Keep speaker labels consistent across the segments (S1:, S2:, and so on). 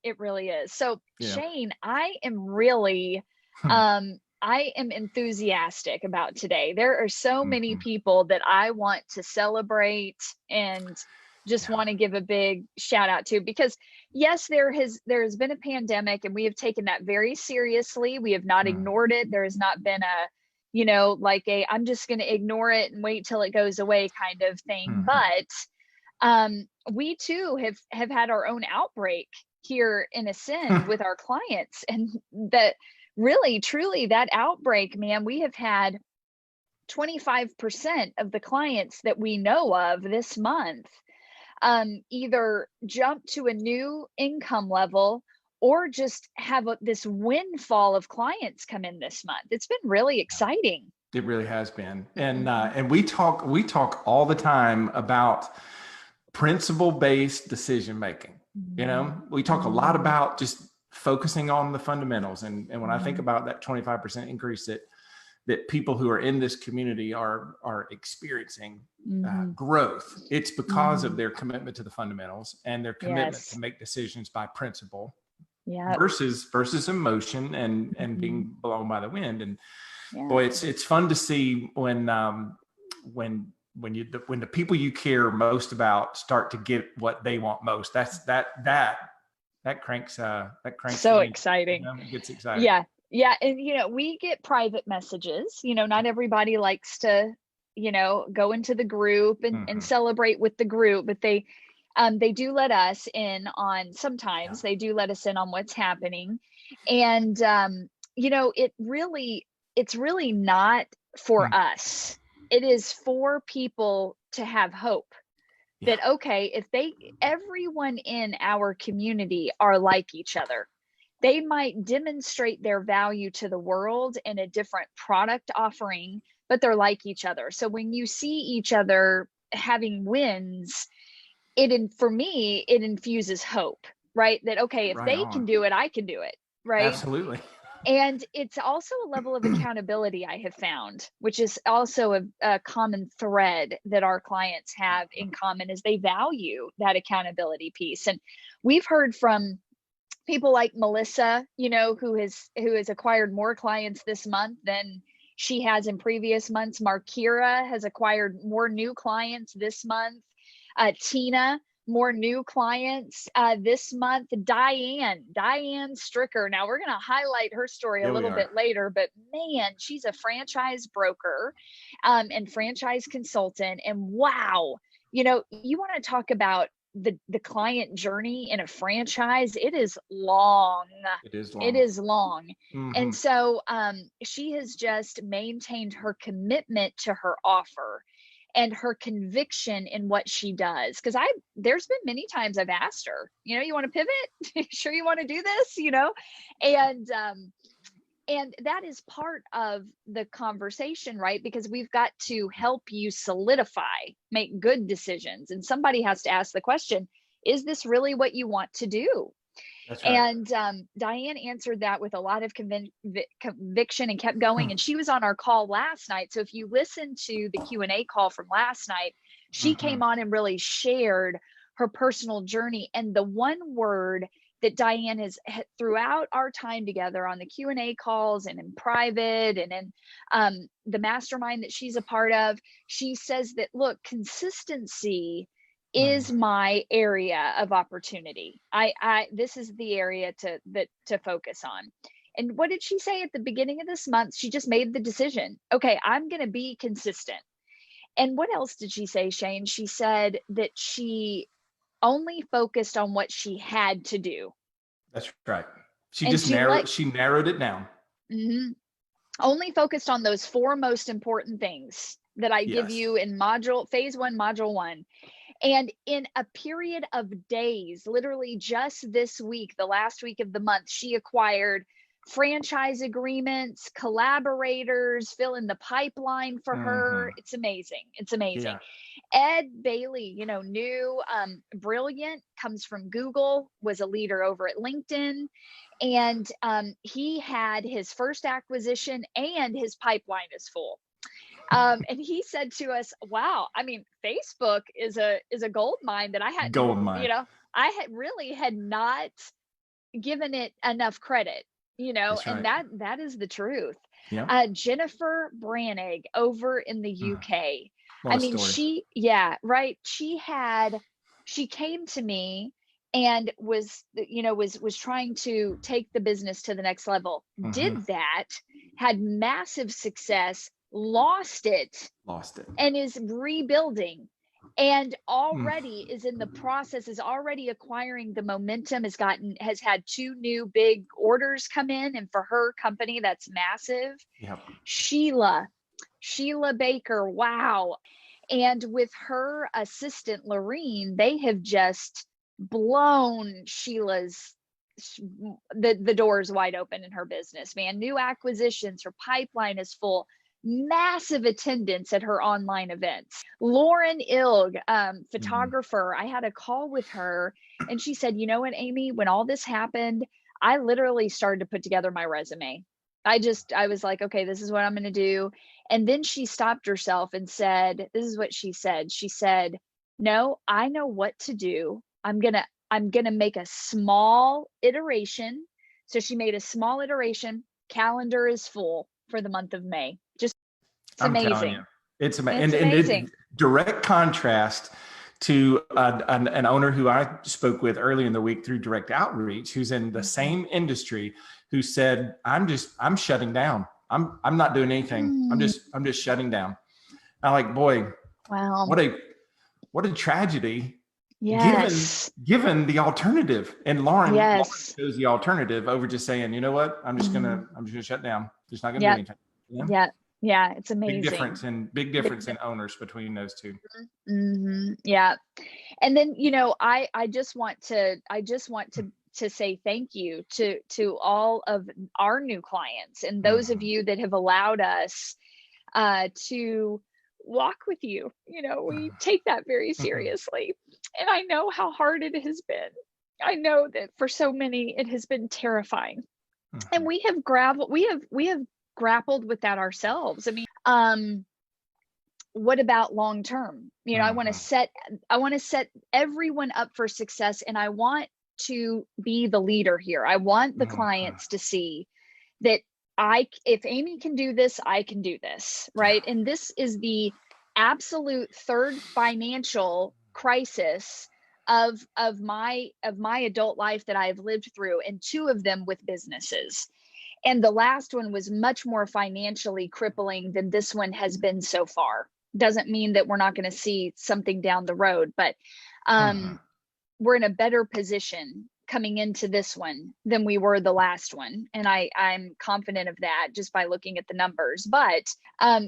S1: It really is. So
S2: Yeah.
S1: Shane, I am really, I am enthusiastic about today. There are so many people that I want to celebrate and just want to give a big shout out to, because yes, there has been a pandemic and we have taken that very seriously. We have not ignored it. There has not been a, like I'm just going to ignore it and wait till it goes away kind of thing. But we too have had our own outbreak here in Ascend with our clients, and that really, truly, that outbreak, man, we have had 25% of the clients that we know of this month either jump to a new income level or just have this windfall of clients come in this month. It's been really exciting.
S2: It really has been. And we talk all the time about principle-based decision-making. We talk a lot about just focusing on the fundamentals. And when I think about that 25% increase that people who are in this community are experiering growth, it's because of their commitment to the fundamentals and their commitment to make decisions by principle versus emotion and being blown by the wind. And boy, it's fun to see when the people you care most about start to get what they want most. That cranks
S1: so exciting.
S2: It gets exciting.
S1: Yeah. And we get private messages. Not everybody likes to go into the group and celebrate with the group, but they do let us in on, sometimes they do let us in on what's happening. And it's really not for us. It is for people to have hope that, okay, if everyone in our community are like each other, they might demonstrate their value to the world in a different product offering, but they're like each other. So when you see each other having wins, for me, it infuses hope, right? That, okay, if they can do it, I can do it, right?
S2: Absolutely.
S1: And it's also a level of accountability I have found, which is also a common thread that our clients have in common, is they value that accountability piece. And we've heard from people like Melissa, who has acquired more clients this month than she has in previous months. Markira has acquired more new clients this month. Tina, more new clients this month. Diane Stricker. Now we're going to highlight her story a little bit later, but man, she's a franchise broker and franchise consultant. And wow, you want to talk about the client journey in a franchise. It is long. It is long. And so she has just maintained her commitment to her offer and her conviction in what she does. Because there's been many times I've asked her, you want to pivot? Sure you want to do this? And that is part of the conversation, right? Because we've got to help you solidify, make good decisions. And somebody has to ask the question, is this really what you want to do?
S2: That's right.
S1: And Diane answered that with a lot of conviction and kept going. And she was on our call last night. So if you listen to the Q&A call from last night, she came on and really shared her personal journey. And the one word that Diane has throughout our time together on the Q&A calls and in private and in the mastermind that she's a part of, she says that, look, consistency is my area of opportunity. This is the area to focus on. And what did she say at the beginning of this month? She just made the decision. Okay, I'm going to be consistent. And what else did she say, Shane? She said that she only focused on what she had to do. That's
S2: right. She narrowed it down.
S1: Only focused on those 4 most important things that I give you in phase 1, module 1. And in a period of days, literally just this week, the last week of the month, she acquired franchise agreements, collaborators, fill in the pipeline for her. It's amazing. It's amazing. Yeah. Ed Bailey, new, brilliant, comes from Google, was a leader over at LinkedIn. And he had his first acquisition and his pipeline is full. And he said to us, wow, I mean, Facebook is a gold mine that I hadn't, I had not given it enough credit,
S2: That's
S1: and
S2: right.
S1: that is the truth.
S2: Yeah.
S1: Jennifer Brannig over in the UK.
S2: What
S1: I
S2: a
S1: mean,
S2: story.
S1: right. She came to me and was trying to take the business to the next level. Did that, had massive success, lost it, and is rebuilding, and already is in the process, is already acquiring the momentum, has had 2 new big orders come in, and for her company, that's massive.
S2: Yep.
S1: Sheila Baker, wow. And with her assistant Lorene, they have just blown Sheila's the doors wide open in her business, man. New acquisitions, her pipeline is full, massive attendance at her online events. Lauren Ilg, photographer, I had a call with her, and she said, you know what, Amy, when all this happened, I literally started to put together my resume. I was like, okay, this is what I'm going to do. And then she stopped herself and said, this is what she said. She said, no, I know what to do. I'm going to make a small iteration. So she made a small iteration. Calendar is full for the month of May. Just, it's amazing.
S2: Telling you, it's amazing.
S1: It's amazing.
S2: And direct contrast to an owner who I spoke with early in the week through direct outreach, who's in the same industry, who said, I'm shutting down. I'm not doing anything. I'm just shutting down. I'm like, boy,
S1: wow,
S2: what a tragedy.
S1: Yes.
S2: Given the alternative. And Lauren chose the alternative over just saying, you know what, I'm just gonna shut down. Just not gonna do anything. You know?
S1: Yeah, it's amazing.
S2: Big difference in owners between those two.
S1: Yeah. And then, I just want to say thank you to all of our new clients, and those of you that have allowed us to walk with you. We take that very seriously. And I know how hard it has been. I know that for so many, it has been terrifying. And we have grappled with that ourselves. I mean, what about long term? I want to set everyone up for success, and I want to be the leader here. I want the clients to see that if Amy can do this, I can do this, right? And this is the absolute third financial crisis of my adult life that I've lived through, and 2 of them with businesses. And the last one was much more financially crippling than this one has been so far. Doesn't mean that we're not going to see something down the road, but we're in a better position coming into this one than we were the last one. And I'm confident of that just by looking at the numbers. But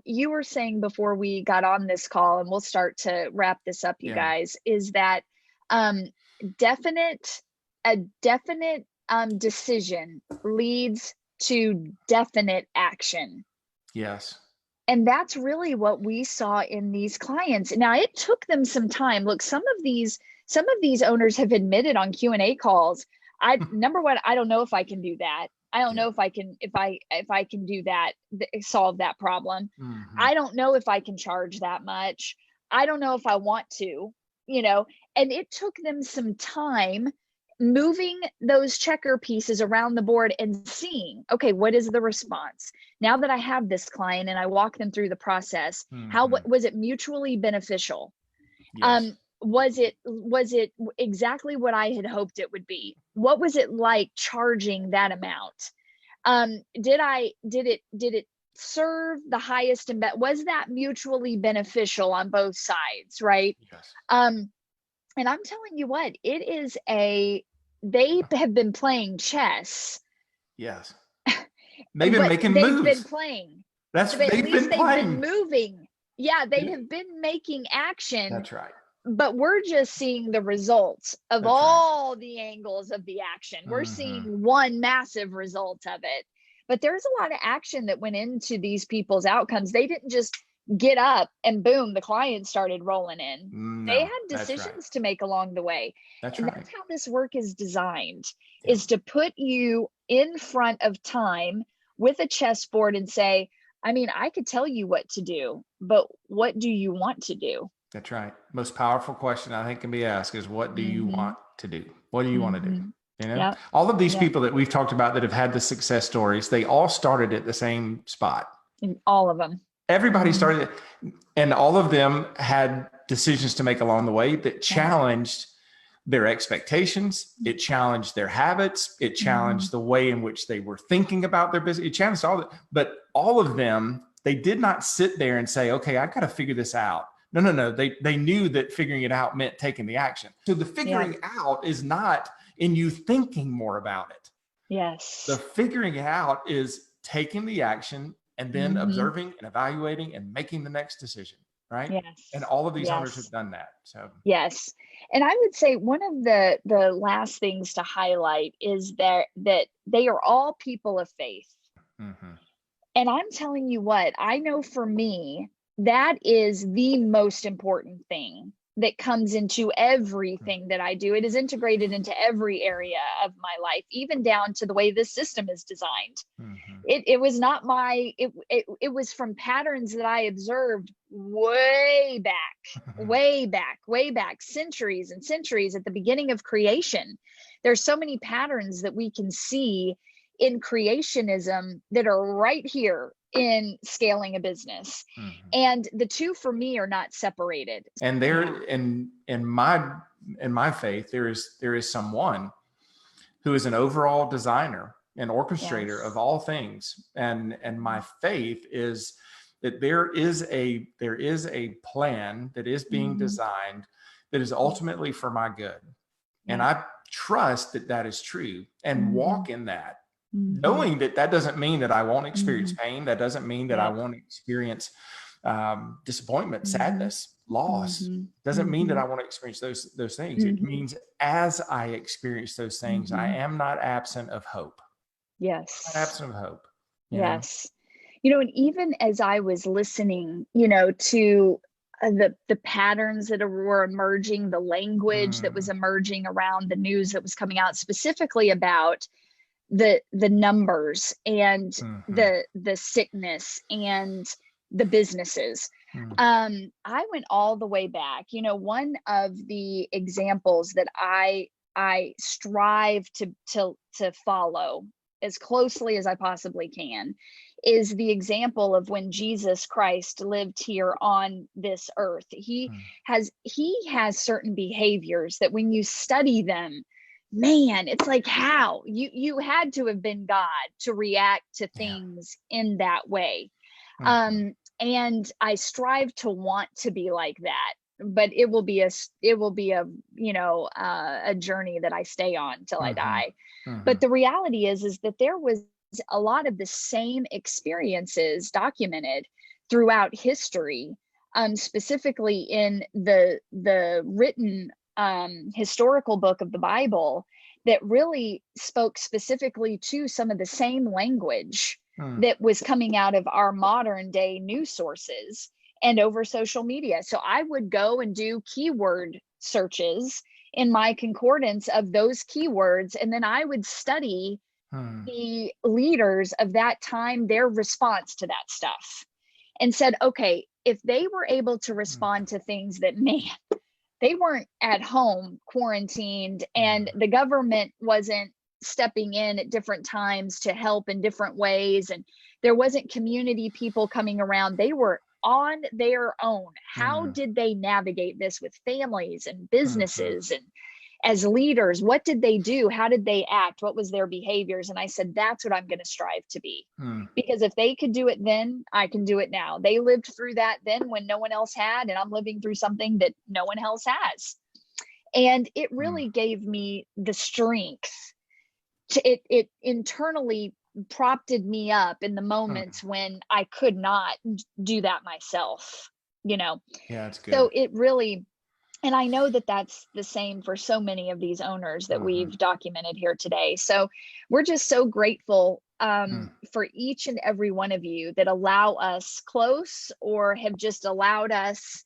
S1: you were saying before we got on this call, and we'll start to wrap this up, you guys, is that definite decision leads to definite action.
S2: Yes.
S1: And that's really what we saw in these clients. Now, it took them some time. Look, some of these owners have admitted on Q&A calls, number one, I don't know if I can do that. I don't know if I can do that, solve that problem. I don't know if I can charge that much. I don't know if I want to, and it took them some time moving those checker pieces around the board and seeing, okay, what is the response? Now that I have this client and I walk them through the process, was it mutually beneficial?
S2: Yes.
S1: Was it exactly what I had hoped it would be? What was it like charging that amount? Did it serve the highest and best? Was that mutually beneficial on both sides? Right.
S2: Yes.
S1: And I'm telling you what, they have been playing chess.
S2: Yes. They've been making moves.
S1: They've been playing. They've been moving. Yeah, they have been making action.
S2: That's right.
S1: But we're just seeing the results of the angles of the action. We're seeing one massive result of it. But there's a lot of action that went into these people's outcomes. They didn't just get up and boom, the client started rolling in. They had decisions to make along the way. That's how this work is designed, is to put you in front of time with a chessboard and say, I mean, I could tell you what to do, but what do you want to do?
S2: That's right. Most powerful question I think can be asked is, what do you want to do? What do you want to do? You know,
S1: Yep.
S2: all of these people that we've talked about that have had the success stories, they all started at the same spot.
S1: All of them.
S2: Everybody started, and all of them had decisions to make along the way that challenged their expectations. It challenged their habits. It challenged the way in which they were thinking about their business. It challenged all that, but all of them, they did not sit there and say, okay, I've got to figure this out. No. They knew that figuring it out meant taking the action. So the figuring out is not in you thinking more about it.
S1: Yes.
S2: The figuring out is taking the action and then observing and evaluating and making the next decision. Right.
S1: Yes.
S2: And all of these owners have done that. So
S1: yes. And I would say one of the last things to highlight is that they are all people of faith. And I'm telling you what, I know for me, that is the most important thing that comes into everything that I do. It is integrated into every area of my life, even down to the way this system is designed. It was not it was from patterns that I observed way back, centuries and centuries at the beginning of creation. There's so many patterns that we can see in creationism that are right here in scaling a business. And the two for me are not separated.
S2: And there in my faith, there is someone who is an overall designer and orchestrator of all things. And my faith is that there is a plan that is being designed that is ultimately for my good. And I trust that that is true and walk in that. Knowing that that doesn't mean that I won't experience pain. That doesn't mean that I won't experience disappointment, sadness, loss. Doesn't mean that I won't experience those things. It means as I experience those things, I am not absent of hope.
S1: Yes.
S2: Not absent of hope.
S1: Yes. You know, and even as I was listening, you know, to the patterns that were emerging, the language that was emerging around the news that was coming out specifically about the numbers and the sickness and the businesses. I went all the way back. You know, one of the examples that I strive to follow as closely as I possibly can is the example of when Jesus Christ lived here on this earth. He has certain behaviors that when you study them, man, it's like, how you had to have been God to react to things in that way. And I strive to want to be like that, but it will be a you know, a journey that I stay on till I die. But the reality is that there was a lot of the same experiences documented throughout history, specifically in the written historical book of the Bible, that really spoke specifically to some of the same language that was coming out of our modern day news sources and over social media. So I would go and do keyword searches in my concordance of those keywords, and then I would study the leaders of that time, their response to that stuff, and said, okay, if they were able to respond to things that, man, they weren't at home quarantined and the government wasn't stepping in at different times to help in different ways, and there wasn't community people coming around, they were on their own. How did they navigate this with families and businesses and as leaders? What did they do? How did they act? What was their behaviors? And I said, that's what I'm going to strive to be. Because if they could do it then, I can do it now. They lived through that then when no one else had, and I'm living through something that no one else has. And it really gave me the strength it internally propped me up in the moments when I could not do that myself, you know?
S2: Yeah, that's good.
S1: So it really, and I know that that's the same for so many of these owners that we've documented here today. So we're just so grateful for each and every one of you that allow us close or have just allowed us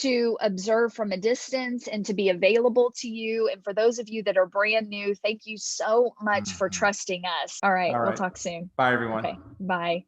S1: to observe from a distance and to be available to you. And for those of you that are brand new, thank you so much for trusting us. All right. We'll talk soon.
S2: Bye, everyone.
S1: Okay. Bye.